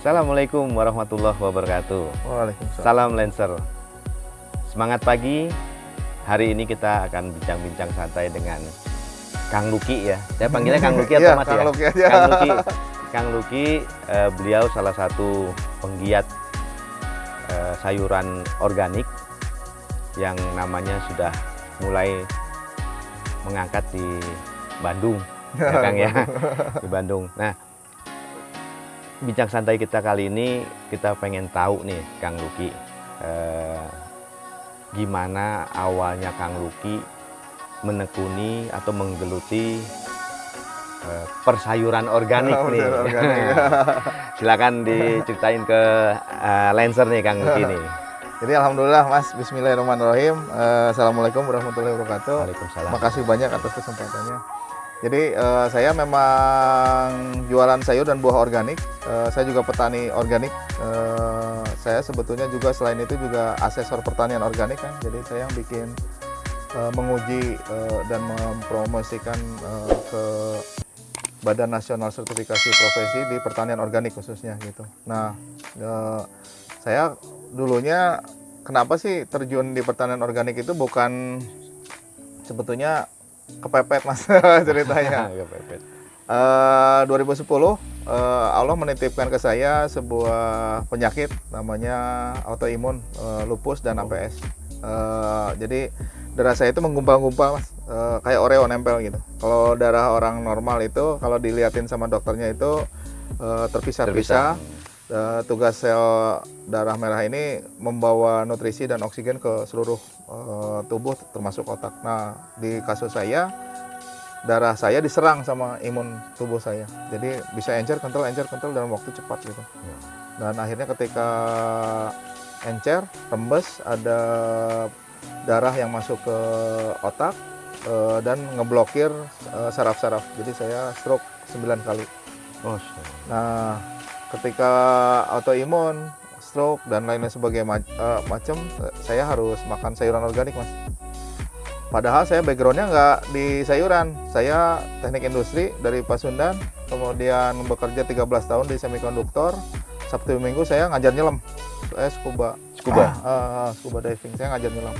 Assalamualaikum warahmatullahi wabarakatuh. Waalaikumsalam. Salam Lancer. Semangat pagi. Hari ini kita akan bincang-bincang santai dengan Kang Luki ya. Saya panggilnya Kang Luki atau Iya, Mas Kang ya? Luki aja. Kang Luki, beliau salah satu penggiat sayuran organik yang namanya sudah mulai mengangkat di Bandung, ya Kang ya, di Bandung. Nah, bincang santai kita kali ini kita pengen tahu nih Kang Luki, gimana awalnya Kang Luki menekuni atau menggeluti persayuran organik nih. Silakan diceritain ke Lancer nih Kang Luki nih. Jadi alhamdulillah Mas, bismillahirrahmanirrahim. Assalamualaikum warahmatullahi wabarakatuh. Waalaikumsalam. Makasih banyak atas kesempatannya. Jadi saya memang jualan sayur dan buah organik. Saya juga petani organik. Saya sebetulnya juga selain itu juga asesor pertanian organik kan. Jadi saya yang bikin menguji dan mempromosikan ke Badan Nasional Sertifikasi Profesi di Pertanian Organik khususnya gitu. Nah, saya dulunya kenapa sih terjun di pertanian organik itu bukan sebetulnya kepepet Mas ceritanya. 2010 Allah menitipkan ke saya sebuah penyakit namanya autoimun, lupus dan APS. Jadi darah saya itu menggumpal-gumpal Mas, kayak Oreo nempel gitu. Kalau darah orang normal itu kalau diliatin sama dokternya itu terpisah-pisah. Tugas sel darah merah ini membawa nutrisi dan oksigen ke seluruh tubuh termasuk otak. Nah, di kasus saya darah saya diserang sama imun tubuh saya. Jadi bisa encer kental dalam waktu cepat gitu. Dan akhirnya ketika encer, rembes, ada darah yang masuk ke otak dan ngeblokir saraf-saraf. Jadi saya stroke 9 kali. Nah, ketika autoimun, stroke dan lain-lain sebagainya macam, saya harus makan sayuran organik Mas. Padahal saya backgroundnya nggak di sayuran, saya teknik industri dari Pasundan, kemudian bekerja 13 tahun di semikonduktor. Sabtu Minggu saya ngajar nyelam, saya scuba diving, saya ngajar nyelam.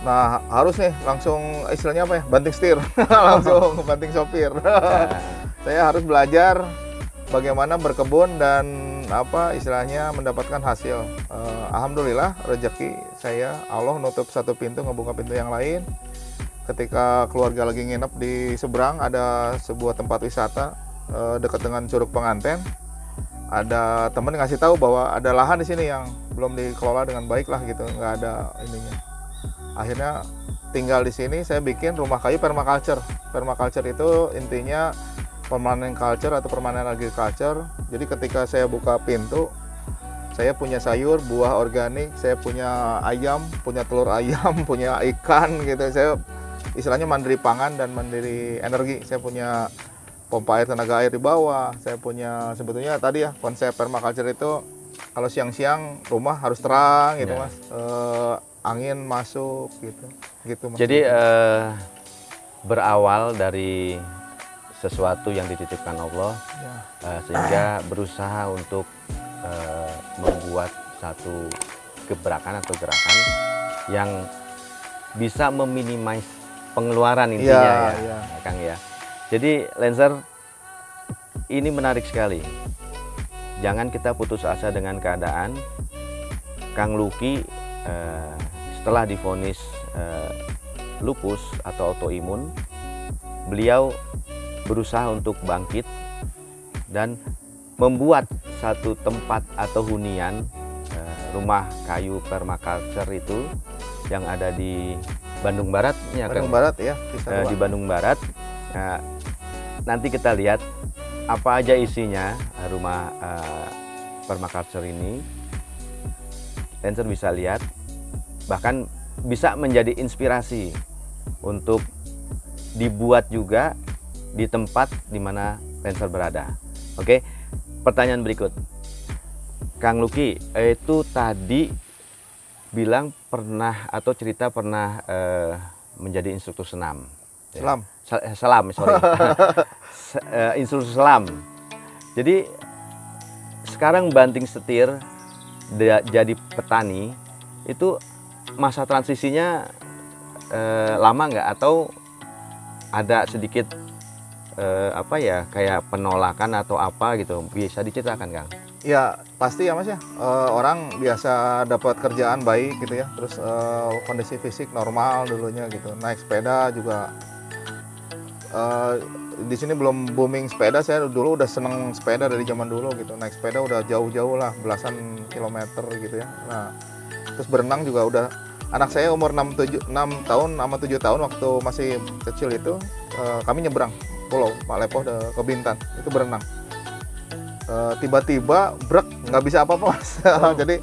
Nah, harus nih langsung istilahnya apa ya, banting setir, langsung banting sopir. Saya harus belajar bagaimana berkebun dan apa istilahnya mendapatkan hasil. Alhamdulillah rezeki saya, Allah nutup satu pintu ngebuka pintu yang lain. Ketika keluarga lagi nginep di seberang ada sebuah tempat wisata dekat dengan Curug Penganten. Ada temen ngasih tahu bahwa ada lahan di sini yang belum dikelola dengan baik lah gitu, nggak ada ininya. Akhirnya tinggal di sini, saya bikin rumah kayu permaculture. Permaculture itu intinya permanent culture atau permanent agriculture. Jadi ketika saya buka pintu, saya punya sayur, buah organik, saya punya ayam, punya telur ayam, punya ikan gitu. Saya istilahnya mandiri pangan dan mandiri energi. Saya punya pompa air, tenaga air di bawah. Saya punya sebetulnya tadi ya konsep permaculture itu kalau siang-siang rumah harus terang gitu Mas. Angin masuk gitu Mas. Jadi berawal dari sesuatu yang dititipkan Allah, sehingga berusaha untuk membuat satu gebrakan atau gerakan yang bisa meminimais pengeluaran intinya ya, Kang ya. Jadi Lancer, ini menarik sekali. Jangan kita putus asa dengan keadaan. Kang Luki setelah divonis lupus atau autoimun, beliau berusaha untuk bangkit dan membuat satu tempat atau hunian rumah kayu permaculture itu yang ada di Bandung Barat ya, Bandung Barat ya, di Bandung Barat. Nah, nanti kita lihat apa aja isinya rumah permaculture ini. Lancer bisa lihat, bahkan bisa menjadi inspirasi untuk dibuat juga di tempat di mana Lancer berada. Oke, pertanyaan berikut. Kang Luki, itu tadi bilang pernah atau cerita pernah menjadi instruktur senam. Selam. Selam, sorry. Instruktur selam. Jadi sekarang banting setir jadi petani itu masa transisinya lama nggak atau ada sedikit apa ya kayak penolakan atau apa gitu, bisa diceritakan Kang? Ya pasti ya Mas ya. Orang biasa dapat kerjaan baik gitu ya, terus kondisi fisik normal dulunya gitu. Naik sepeda juga. Di sini belum booming sepeda, saya dulu udah seneng sepeda dari zaman dulu gitu. Naik sepeda udah jauh-jauh lah, belasan kilometer gitu ya. Nah, terus berenang juga udah. Anak saya umur 6 tahun sama 7 tahun waktu masih kecil itu kami nyebrang pulau Pak Lepoh ke Bintan, itu berenang. Tiba-tiba brek nggak bisa apa-apa Mas. Jadi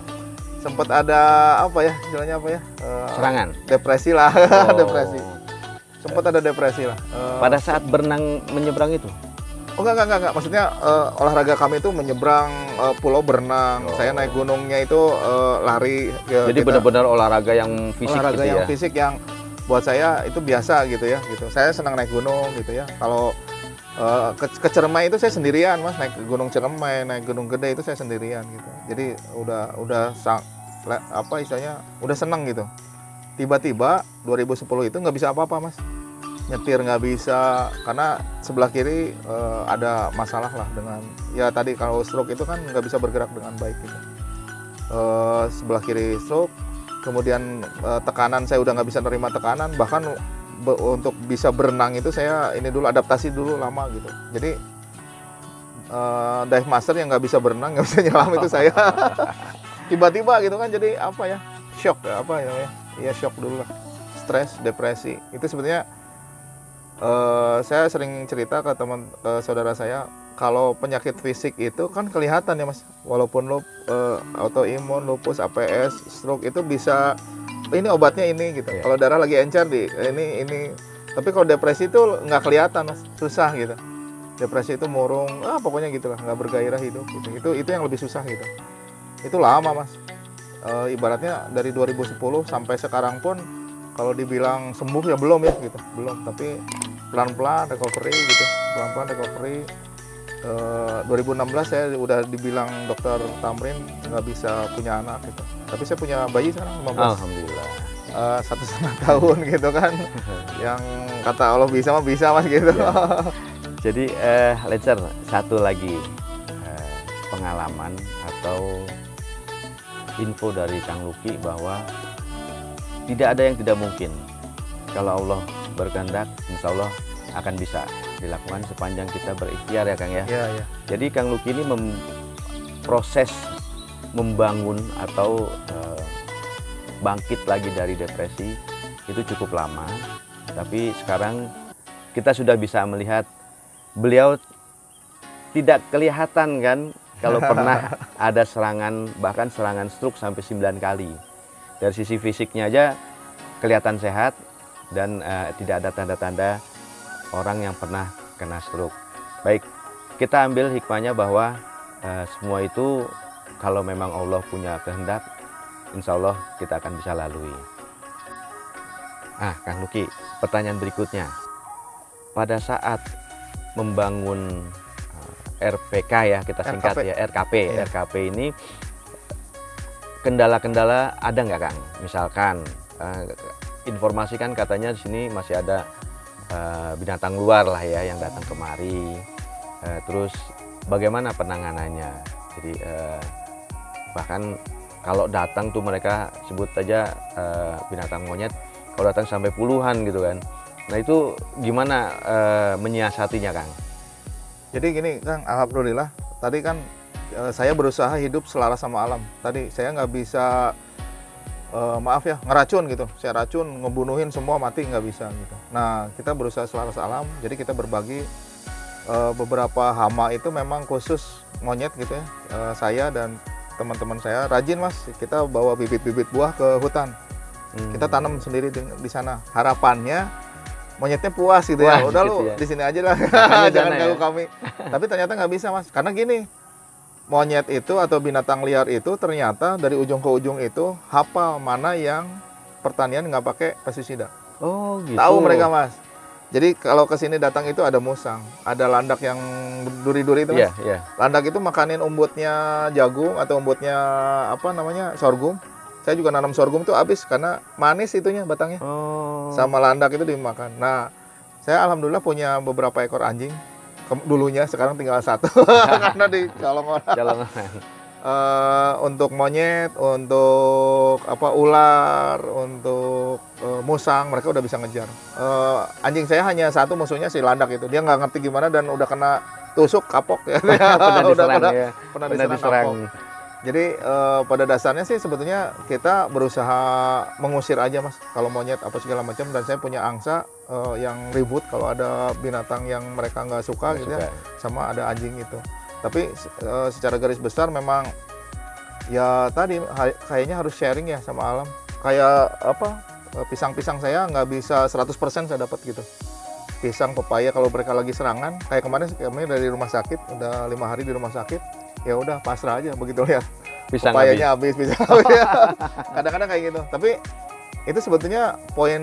sempat ada apa ya istilahnya apa ya? Serangan. Depresi lah, Oh. depresi. Sempat ada depresi lah. Pada saat berenang menyeberang itu? Oh enggak. Maksudnya olahraga kami itu menyeberang pulau berenang. Oh. Saya naik gunungnya itu lari. Jadi benar-benar olahraga yang fisik olahraga gitu yang ya? fisik yang buat saya itu biasa gitu ya. Gitu. Saya senang naik gunung gitu ya. Kalau ke Ciremai itu saya sendirian Mas, naik Gunung Ciremai, naik Gunung Gede itu saya sendirian gitu. Jadi apa istilahnya udah senang gitu. Tiba-tiba 2010 itu nggak bisa apa-apa Mas. Nyetir nggak bisa karena sebelah kiri ada masalah lah dengan ya tadi kalau stroke itu kan nggak bisa bergerak dengan baik gitu. Sebelah kiri stroke, kemudian tekanan saya udah nggak bisa nerima tekanan, bahkan untuk bisa berenang itu saya ini dulu adaptasi dulu lama gitu. Jadi dive master yang nggak bisa berenang, nggak bisa nyelam itu saya tiba-tiba gitu kan, jadi apa ya, shock ya, apa ya, ya shock dulu lah, stres, depresi. Itu sebenarnya saya sering cerita ke saudara saya, kalau penyakit fisik itu kan kelihatan ya Mas, walaupun autoimun, lupus, APS, stroke itu bisa ini obatnya ini gitu. Yeah. Kalau darah lagi encer ini. Tapi kalau depresi itu nggak kelihatan Mas, susah gitu. Depresi itu murung, pokoknya gitulah, nggak bergairah hidup gitu. Itu yang lebih susah gitu. Itu lama Mas. Ibaratnya dari 2010 sampai sekarang pun kalau dibilang sembuh ya belum ya gitu, belum. Tapi pelan-pelan recovery gitu, pelan-pelan recovery. 2016 saya udah dibilang dokter Tamrin nggak bisa punya anak gitu. Tapi saya punya bayi sekarang 15. Alhamdulillah. 1,5 tahun gitu kan. Yang kata Allah bisa mah bisa Mas gitu. Ya. Jadi Lencer, satu lagi pengalaman atau info dari Kang Luki bahwa tidak ada yang tidak mungkin. Kalau Allah berkehendak, insya Allah akan bisa dilakukan sepanjang kita berikhtiar ya Kang ya. Iya. Jadi Kang Luki ini proses membangun atau bangkit lagi dari depresi itu cukup lama. Tapi sekarang kita sudah bisa melihat beliau tidak kelihatan kan kalau pernah ada serangan, bahkan serangan stroke sampai 9 kali. Dari sisi fisiknya aja kelihatan sehat dan tidak ada tanda-tanda orang yang pernah kena stroke. Baik, kita ambil hikmahnya bahwa semua itu kalau memang Allah punya kehendak, insya Allah kita akan bisa lalui. Kang Luki, pertanyaan berikutnya. Pada saat membangun RPK ya, kita singkat RKP. ya, RKP. Iya. RKP ini kendala-kendala ada nggak Kang? Misalkan informasi kan katanya di sini masih ada binatang luar lah ya yang datang kemari. Terus bagaimana penanganannya? Jadi bahkan kalau datang tuh mereka sebut aja binatang monyet, kalau datang sampai puluhan gitu kan. Nah itu gimana menyiasatinya Kang? Jadi gini Kang, alhamdulillah tadi kan saya berusaha hidup selaras sama alam. Tadi saya nggak bisa maaf ya ngeracun gitu. Saya racun ngebunuhin semua mati nggak bisa gitu. Nah kita berusaha selaras alam. Jadi kita berbagi beberapa hama itu memang khusus monyet gitu ya. Saya dan teman-teman saya rajin Mas. Kita bawa bibit-bibit buah ke hutan. Kita tanam sendiri di sana. Harapannya monyetnya puas gitu ya. Puas Udah gitu lu ya. di sini aja lah. Makanya Jangan sana ganggu ya. kami. Tapi ternyata nggak bisa Mas. Karena gini, monyet itu atau binatang liar itu ternyata dari ujung ke ujung itu hafal mana yang pertanian nggak pakai pestisida. Oh gitu. Tahu mereka Mas. Jadi kalau ke sini datang itu ada musang, ada landak yang duri-duri itu, Iya, Mas. iya. Landak itu makanin umbutnya jagung atau umbutnya apa namanya sorghum. Saya juga nanam sorghum tuh habis karena manis itunya batangnya. Oh. Sama landak itu dimakan. Nah, saya alhamdulillah punya beberapa ekor anjing. Dulunya, sekarang tinggal satu karena dicolong orang. Colongan. Untuk monyet, untuk apa ular, untuk musang, mereka udah bisa ngejar. Anjing saya hanya satu, musuhnya si landak itu. Dia nggak ngerti gimana dan udah kena tusuk kapok ya. Pernah Udah diserang ya. pernah Pernah diserang diserang. kapok. Jadi pada dasarnya sih sebetulnya kita berusaha mengusir aja, Mas, kalau monyet apa segala macam. Dan saya punya angsa yang ribut kalau ada binatang yang mereka nggak suka Nggak gitu suka. ya, sama ada anjing itu. Tapi secara garis besar memang ya tadi kayaknya harus sharing ya sama alam. Kayak apa, pisang-pisang saya nggak bisa 100% saya dapat gitu. Pisang, pepaya kalau mereka lagi serangan, kayak kemarin kami dari rumah sakit, udah 5 hari di rumah sakit, ya udah pasrah aja begitu lihat. Pisang Pepayanya habis, pisang habis. Kadang-kadang kayak gitu. Tapi itu sebetulnya poin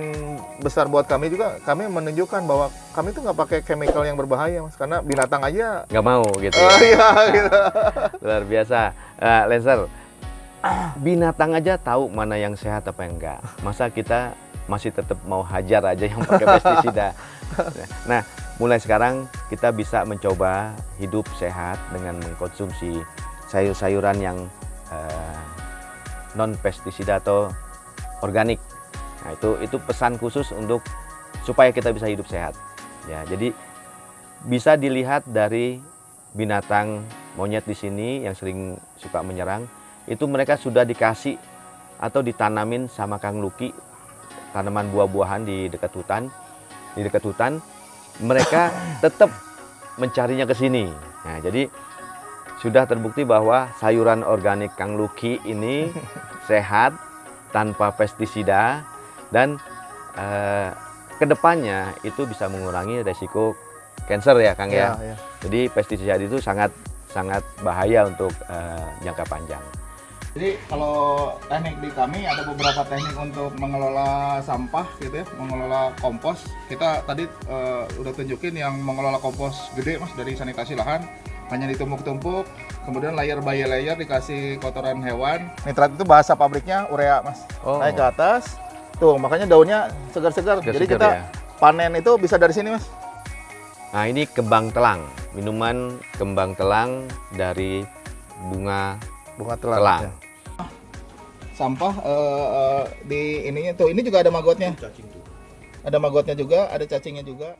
besar buat kami juga, kami menunjukkan bahwa kami tuh nggak pakai chemical yang berbahaya, Mas, karena binatang aja nggak mau gitu. iya gitu. Luar biasa. Lancer, binatang aja tahu mana yang sehat apa yang enggak. Masa kita masih tetap mau hajar aja yang pakai pestisida. Nah, mulai sekarang kita bisa mencoba hidup sehat dengan mengkonsumsi sayur-sayuran yang non pestisida atau organik. Nah, itu pesan khusus untuk supaya kita bisa hidup sehat. Ya, jadi bisa dilihat dari binatang monyet di sini yang sering suka menyerang, itu mereka sudah dikasih atau ditanamin sama Kang Luki tanaman buah-buahan di dekat hutan. Di dekat hutan mereka tetap mencarinya ke sini. Nah, jadi sudah terbukti bahwa sayuran organik Kang Luki ini sehat tanpa pestisida dan kedepannya itu bisa mengurangi resiko kanker ya Kang ya. Iya. Jadi pestisida itu sangat bahaya untuk jangka panjang. Jadi kalau teknik di kami ada beberapa teknik untuk mengelola sampah gitu ya, mengelola kompos. Kita tadi udah tunjukin yang mengelola kompos gede, Mas, dari sanitasi lahan, hanya ditumpuk-tumpuk, kemudian layer by layer dikasih kotoran hewan. Nitrat itu bahasa pabriknya urea, Mas. Oh. Naik ke atas, tuh makanya daunnya segar-segar. Jadi Segar-segar kita ya. panen itu bisa dari sini, Mas. Nah, ini kembang telang, minuman kembang telang dari bunga Bunga telang. telang. Ya. Sampah di ininya tuh, ini juga ada magotnya. Ada magotnya juga, ada cacingnya juga.